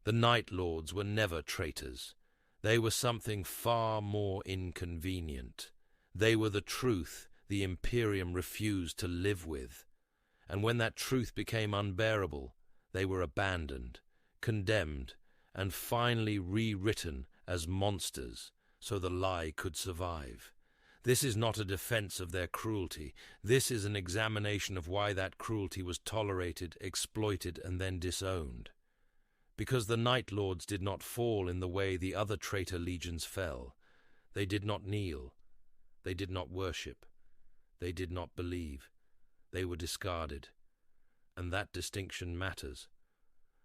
The Night Lords were never traitors. They were something far more inconvenient. They were the truth the Imperium refused to live with. And when that truth became unbearable, they were abandoned, condemned, and finally rewritten as monsters so the lie could survive. This is not a defense of their cruelty. This is an examination of why that cruelty was tolerated, exploited, and then disowned. Because the Night Lords did not fall in the way the other Traitor Legions fell. They did not kneel. They did not worship. They did not believe. They were discarded. And that distinction matters.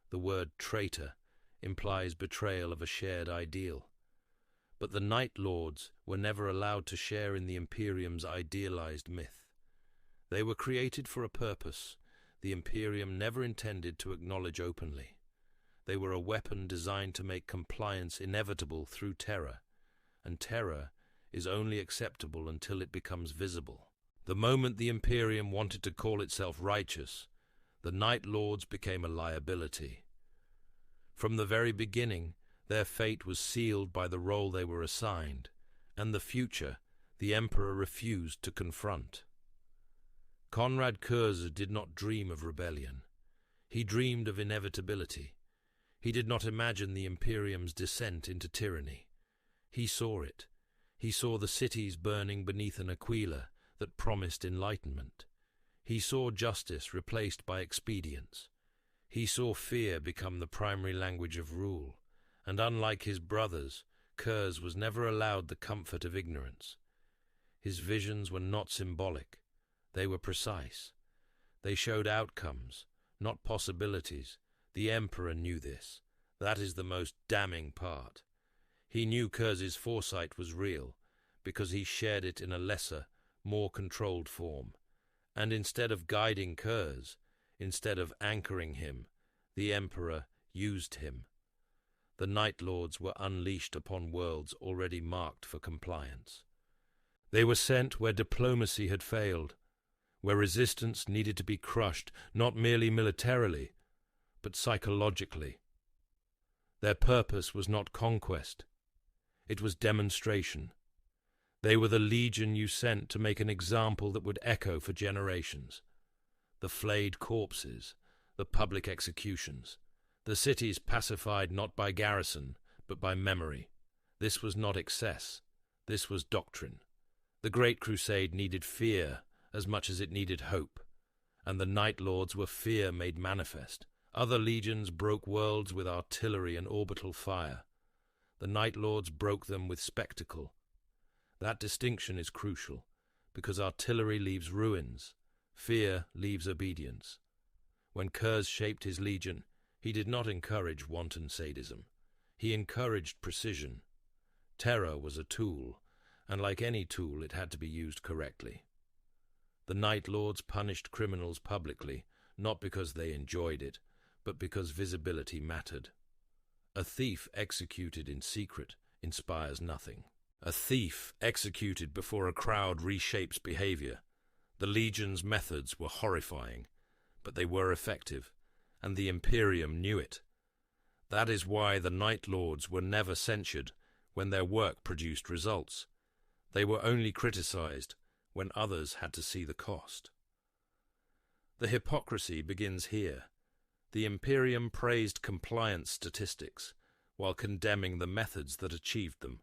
The word traitor implies betrayal of a shared ideal. But the Night Lords were never allowed to share in the Imperium's idealized myth. They were created for a purpose the Imperium never intended to acknowledge openly. They were a weapon designed to make compliance inevitable through terror, and terror is only acceptable until it becomes visible. The moment the Imperium wanted to call itself righteous, the Night Lords became a liability. From the very beginning, their fate was sealed by the role they were assigned, and the future the Emperor refused to confront. Konrad Curze did not dream of rebellion. He dreamed of inevitability. He did not imagine the Imperium's descent into tyranny. He saw it. He saw the cities burning beneath an aquila that promised enlightenment. He saw justice replaced by expedience. He saw fear become the primary language of rule, and unlike his brothers, Curze was never allowed the comfort of ignorance. His visions were not symbolic. They were precise. They showed outcomes, not possibilities. The Emperor knew this. That is the most damning part. He knew Curze's foresight was real, because he shared it in a lesser, more controlled form. And instead of guiding Curze, instead of anchoring him, the Emperor used him. The Night Lords were unleashed upon worlds already marked for compliance. They were sent where diplomacy had failed, where resistance needed to be crushed, not merely militarily, but psychologically. Their purpose was not conquest. It was demonstration. They were the legion you sent to make an example that would echo for generations. The flayed corpses, the public executions, the cities pacified not by garrison, but by memory. This was not excess. This was doctrine. The Great Crusade needed fear as much as it needed hope, and the Night Lords were fear made manifest. Other legions broke worlds with artillery and orbital fire. The Night Lords broke them with spectacle. That distinction is crucial, because artillery leaves ruins, fear leaves obedience. When Curze shaped his legion, he did not encourage wanton sadism. He encouraged precision. Terror was a tool, and like any tool, it had to be used correctly. The Night Lords punished criminals publicly, not because they enjoyed it, but because visibility mattered. A thief executed in secret inspires nothing. A thief executed before a crowd reshapes behavior. The Legion's methods were horrifying, but they were effective, and the Imperium knew it. That is why the Night Lords were never censured when their work produced results. They were only criticized when others had to see the cost. The hypocrisy begins here. The Imperium praised compliance statistics while condemning the methods that achieved them.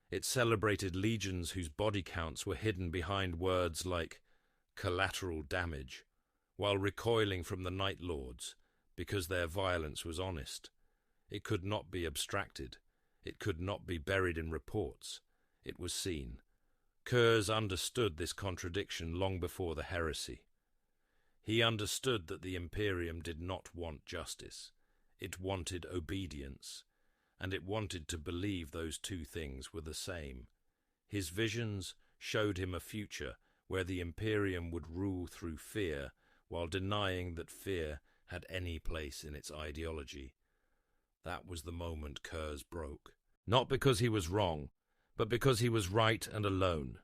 It celebrated legions whose body counts were hidden behind words like collateral damage, while recoiling from the Night Lords because their violence was honest. It could not be abstracted. It could not be buried in reports. It was seen. Curze understood this contradiction long before the heresy. He understood that the Imperium did not want justice. It wanted obedience, and it wanted to believe those two things were the same. His visions showed him a future where the Imperium would rule through fear, while denying that fear had any place in its ideology. That was the moment Curze broke. Not because he was wrong, but because he was right and alone.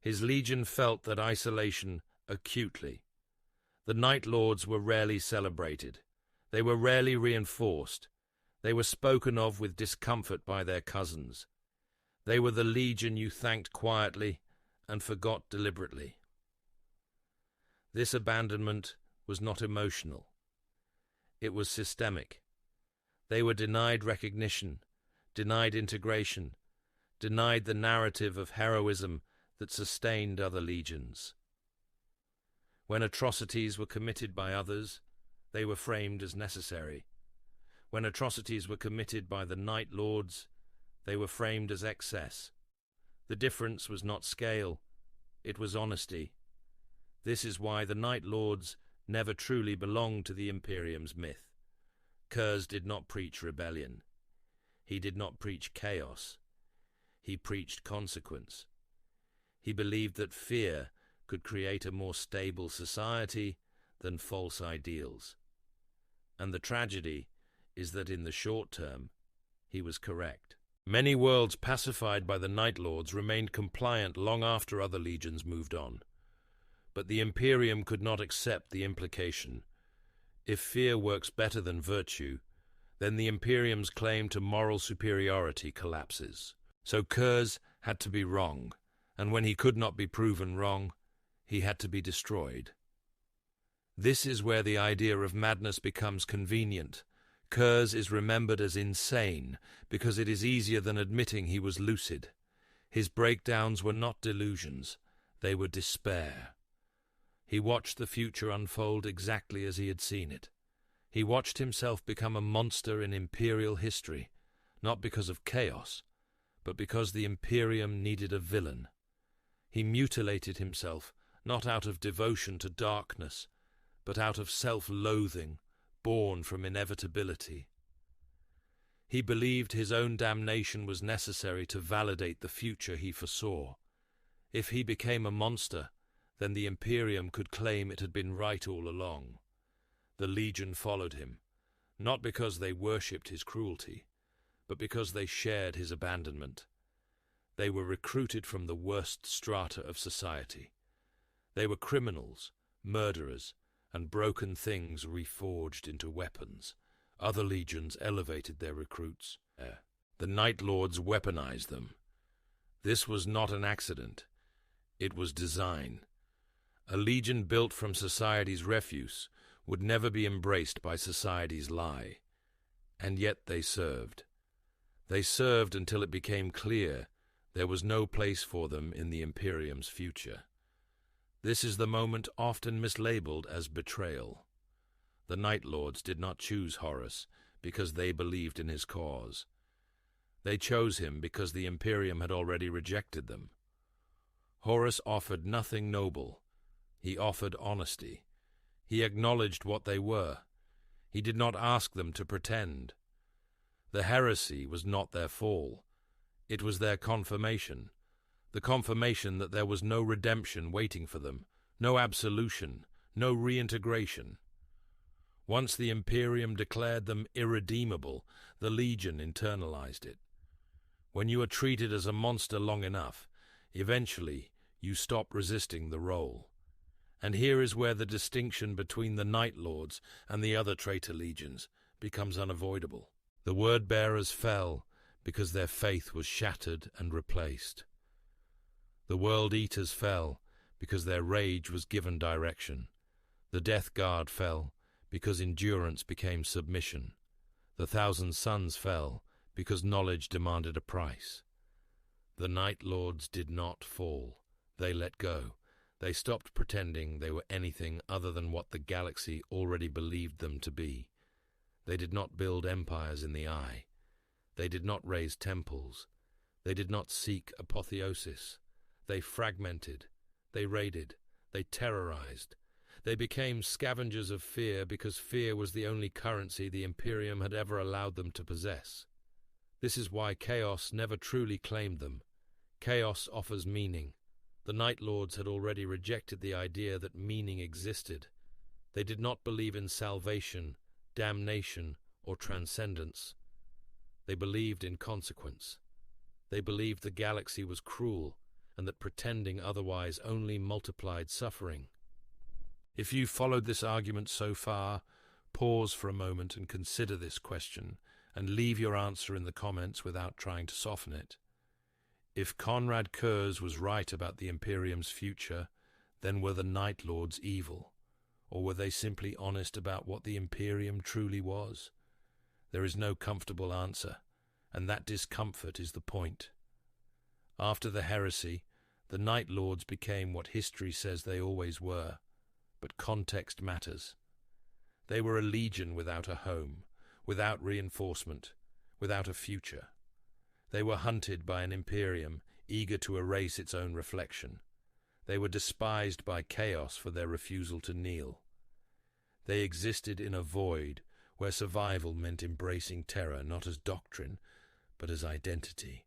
His legion felt that isolation acutely. The Night Lords were rarely celebrated. They were rarely reinforced. They were spoken of with discomfort by their cousins. They were the legion you thanked quietly and forgot deliberately. This abandonment was not emotional. It was systemic. They were denied recognition, denied integration, denied the narrative of heroism that sustained other legions. When atrocities were committed by others, they were framed as necessary. When atrocities were committed by the Night Lords, they were framed as excess. The difference was not scale, it was honesty. This is why the Night Lords never truly belonged to the Imperium's myth. Curze did not preach rebellion. He did not preach chaos. He preached consequence. He believed that fear could create a more stable society than false ideals. And the tragedy is that in the short term, he was correct. Many worlds pacified by the Night Lords remained compliant long after other legions moved on. But the Imperium could not accept the implication: if fear works better than virtue, then the Imperium's claim to moral superiority collapses. So Curze had to be wrong, and when he could not be proven wrong, he had to be destroyed. This is where the idea of madness becomes convenient. Curze is remembered as insane because it is easier than admitting he was lucid. His breakdowns were not delusions, they were despair. He watched the future unfold exactly as he had seen it. He watched himself become a monster in imperial history, not because of chaos, but because the Imperium needed a villain. He mutilated himself, not out of devotion to darkness, but out of self-loathing, born from inevitability. He believed his own damnation was necessary to validate the future he foresaw. If he became a monster, then the Imperium could claim it had been right all along. The Legion followed him, not because they worshipped his cruelty, but because they shared his abandonment. They were recruited from the worst strata of society. They were criminals, murderers, and broken things reforged into weapons. Other legions elevated their recruits. The Night Lords weaponized them. This was not an accident. It was design. A legion built from society's refuse would never be embraced by society's lie. And yet they served. They served until it became clear there was no place for them in the Imperium's future. This is the moment often mislabeled as betrayal. The Night Lords did not choose Horus because they believed in his cause. They chose him because the Imperium had already rejected them. Horus offered nothing noble. He offered honesty. He acknowledged what they were. He did not ask them to pretend. The heresy was not their fall. It was their confirmation. The confirmation that there was no redemption waiting for them, no absolution, no reintegration. Once the Imperium declared them irredeemable, the Legion internalized it. When you are treated as a monster long enough, eventually you stop resisting the role. And here is where the distinction between the Night Lords and the other Traitor Legions becomes unavoidable. The Word-bearers fell because their faith was shattered and replaced. The World Eaters fell because their rage was given direction. The Death Guard fell because endurance became submission. The Thousand Suns fell because knowledge demanded a price. The Night Lords did not fall. They let go. They stopped pretending they were anything other than what the galaxy already believed them to be. They did not build empires in the eye. They did not raise temples. They did not seek apotheosis. They fragmented. They raided. They terrorized. They became scavengers of fear because fear was the only currency the Imperium had ever allowed them to possess. This is why chaos never truly claimed them. Chaos offers meaning. The Night Lords had already rejected the idea that meaning existed. They did not believe in salvation, damnation, or transcendence. They believed in consequence. They believed the galaxy was cruel and that pretending otherwise only multiplied suffering. If you followed this argument so far, pause for a moment and consider this question and leave your answer in the comments without trying to soften it. If Konrad Curze was right about the Imperium's future, then were the Night Lords evil, or were they simply honest about what the Imperium truly was? There is no comfortable answer, and that discomfort is the point. After the heresy, the Night Lords became what history says they always were, but context matters. They were a legion without a home, without reinforcement, without a future. They were hunted by an Imperium eager to erase its own reflection. They were despised by chaos for their refusal to kneel. They existed in a void where survival meant embracing terror not as doctrine, but as identity.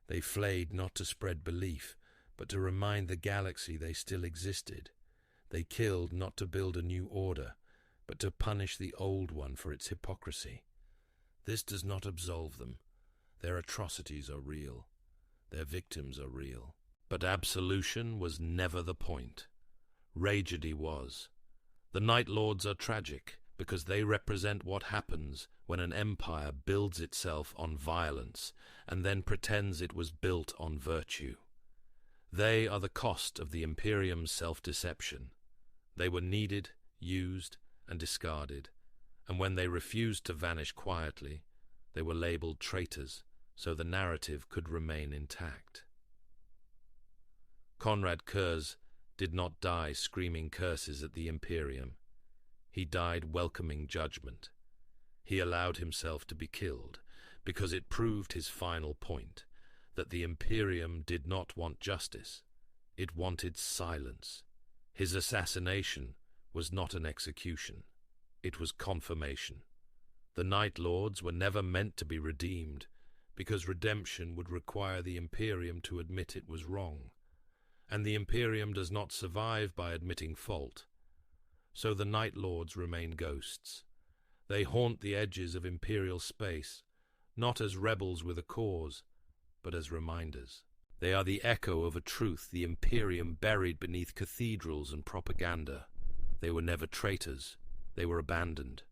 They flayed not to spread belief, but to remind the galaxy they still existed. They killed not to build a new order, but to punish the old one for its hypocrisy. This does not absolve them. Their atrocities are real. Their victims are real. But absolution was never the point. Tragedy was. The Night Lords are tragic because they represent what happens when an empire builds itself on violence and then pretends it was built on virtue. They are the cost of the Imperium's self-deception. They were needed, used, and discarded, and when they refused to vanish quietly, they were labeled traitors, so the narrative could remain intact. Konrad Curze did not die screaming curses at the Imperium. He died welcoming judgment. He allowed himself to be killed because it proved his final point, that the Imperium did not want justice. It wanted silence. His assassination was not an execution. It was confirmation. The Night Lords were never meant to be redeemed, because redemption would require the Imperium to admit it was wrong. And the Imperium does not survive by admitting fault. So the Night Lords remain ghosts. They haunt the edges of Imperial space, not as rebels with a cause, but as reminders. They are the echo of a truth the Imperium buried beneath cathedrals and propaganda. They were never traitors. They were abandoned.